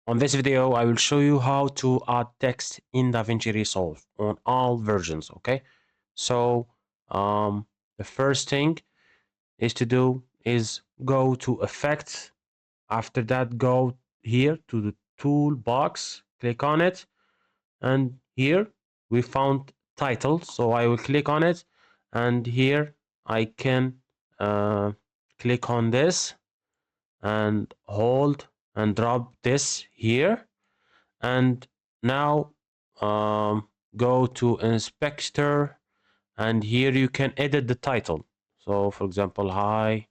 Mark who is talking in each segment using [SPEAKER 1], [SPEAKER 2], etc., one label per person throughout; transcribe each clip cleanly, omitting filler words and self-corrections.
[SPEAKER 1] On this video, I will show you how to add text in DaVinci Resolve on all versions, okay? So, the first thing is to do is go to Effects. After that, go here to the toolbox, click on it, and here we found title. So I will click on it, and here I can click on this and hold and drop this here, and now go to inspector, and here you can edit the title. So for example, hi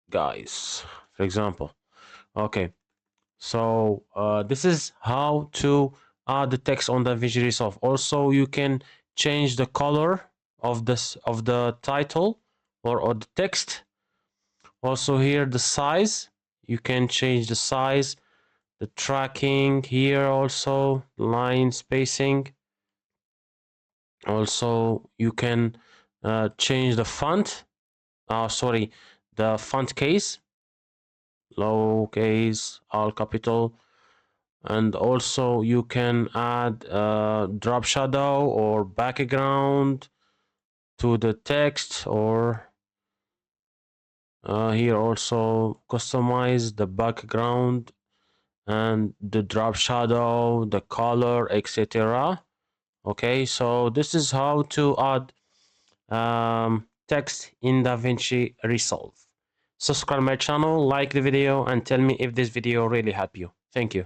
[SPEAKER 1] guys, for example. Okay, so this is how to add the text on the DaVinci Resolve. Also, you can change the color of the title or the text. Also here the size, you can change the size, the tracking here, also line spacing. Also you can change the font, the font case, lowercase, all capital. And also you can add drop shadow or background to the text, or here also customize the background and the drop shadow, the color, etc. Okay, so this is how to add text in DaVinci Resolve. Subscribe my channel, like the video, and tell me if this video really helped you. Thank you.